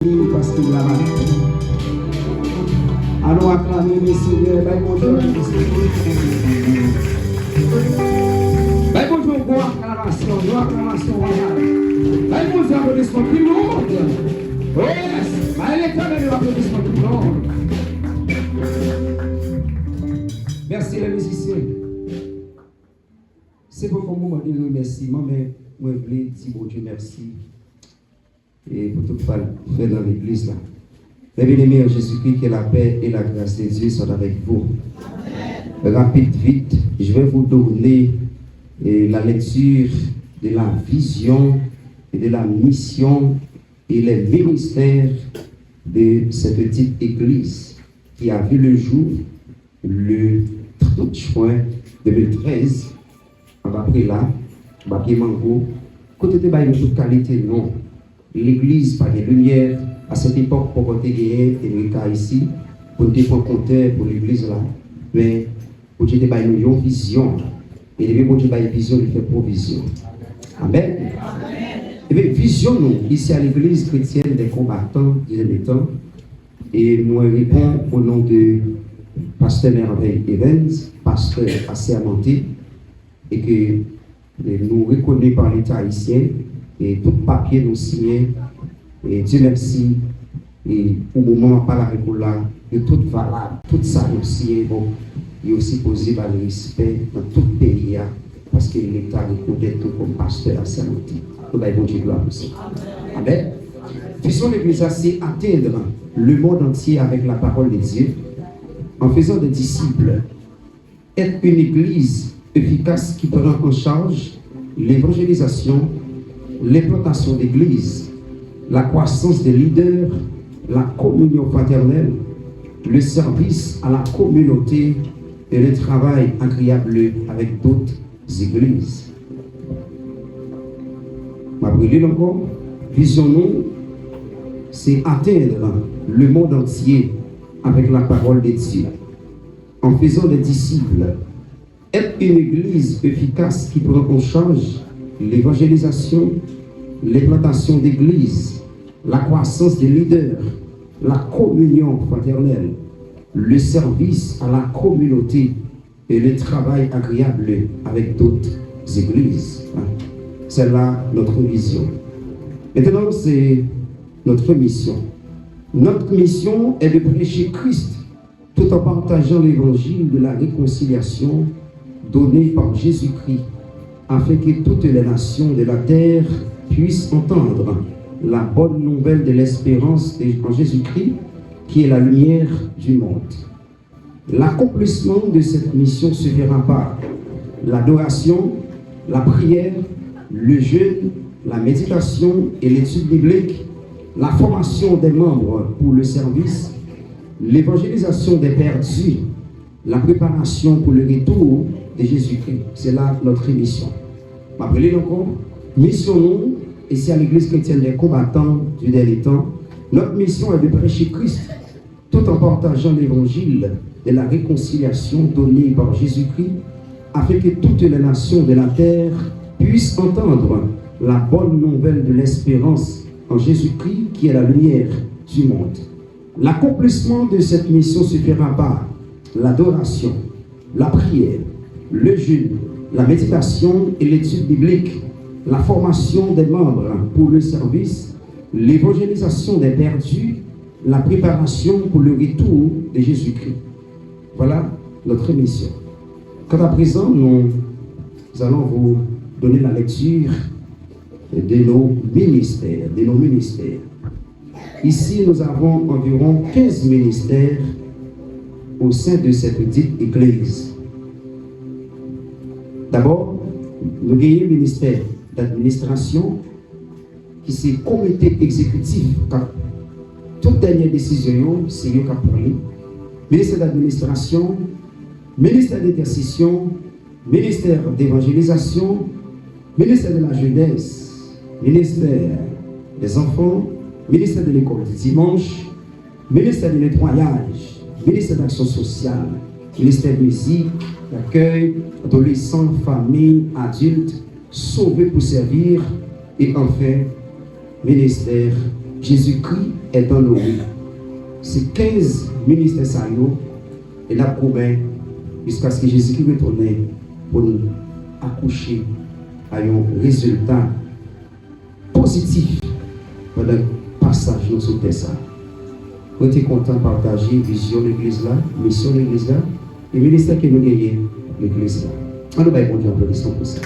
parce qu'il l'a marqué. Allons acclamer le Seigneur. Bonjour, bonjour, bonne acclamation, royale. Bonjour, applaudissements plus lourds. Oh yes, l'éternel applaudissements plus lourds. Merci les musiciens. C'est pour moi moment de remerciement, mais moi je voulais dire bon Dieu merci. Et pour tout faire dans l'église là. Les bien-aimés en Jésus-Christ, que la paix et la grâce de Dieu soient avec vous. Rapide, vite, je vais vous donner la lecture de la vision et de la mission et les ministères de cette petite église qui a vu le jour le 30 juin 2013. On va après là, on va après Mango. Côté de toute qualité, non. L'église par des lumières à cette époque pour côté gagner et ici pour des points compteurs pour l'église là mais pour dire des une vision et depuis pour dire vision il fait provision. Amen. Et bien vision nous ici à l'église chrétienne des combattants du dernier temps et moi réponds au nom de pasteur Merveille Evans, pasteur assermenté et que nous reconnaît par l'État haïtien et tout papier nous signé et Dieu merci et au moment par la récolte là de toute valable tout ça nous signé bon il est aussi posé par le respect dans tout le pays parce que l'État reconnaît tout comme pasteur assermenté. Nous avons Dieu gloire aussi. Amen. Vision l'église c'est atteindre le monde entier avec la parole de Dieu en faisant des disciples, être une église efficace qui prend en charge l'évangélisation, l'implantation d'église, la croissance des leaders, la communion fraternelle, le service à la communauté et le travail agréable avec d'autres églises. Ma brûlée encore, vision nous, c'est atteindre le monde entier avec la parole de Dieu, en faisant des disciples, être une église efficace qui prend en charge l'évangélisation, l'implantation d'églises, la croissance des leaders, la communion fraternelle, le service à la communauté et le travail agréable avec d'autres églises. C'est là notre vision. Maintenant, c'est notre mission. Notre mission est de prêcher Christ tout en partageant l'évangile de la réconciliation donné par Jésus-Christ afin que toutes les nations de la terre puissent entendre la bonne nouvelle de l'espérance en Jésus-Christ qui est la lumière du monde. L'accomplissement de cette mission se fera par l'adoration, la prière, le jeûne, la méditation et l'étude biblique, la formation des membres pour le service, l'évangélisation des perdus, la préparation pour le retour de Jésus-Christ. C'est là notre mission. M'appelez encore, missionnons ici à l'église chrétienne des combattants du dernier temps. Notre mission est de prêcher Christ tout en partageant l'évangile de la réconciliation donnée par Jésus-Christ afin que toutes les nations de la terre puissent entendre la bonne nouvelle de l'espérance en Jésus-Christ qui est la lumière du monde. L'accomplissement de cette mission se fera par l'adoration, la prière, le jeûne, la méditation et l'étude biblique, la formation des membres pour le service, l'évangélisation des perdus, la préparation pour le retour de Jésus-Christ. Voilà notre mission. Quant à présent, nous allons vous donner la lecture de nos ministères. Ici, nous avons environ 15 ministères au sein de cette petite église. D'abord, nous avons un ministère d'administration qui c'est le comité exécutif. Toute dernière décision, c'est eux qui parlent. Ministère d'administration, ministère d'intercession, ministère d'évangélisation, ministère de la jeunesse, ministère des enfants, ministère de l'école du dimanche, ministère du nettoyage, ministère d'action sociale, ministère de musique, d'accueil, adolescents, familles, adultes, sauvés pour servir, et enfin, ministère Jésus-Christ est dans nos vies. C'est 15 ministères ça et la promet jusqu'à ce que Jésus-Christ retourne pour nous accoucher à un résultat positif pendant le passage dans ce terre. Nous sommes contents de partager la vision de l'église là, mission de l'église là, et le ministère que nous gagnons l'église là. On nous va bon Dieu en pour ça.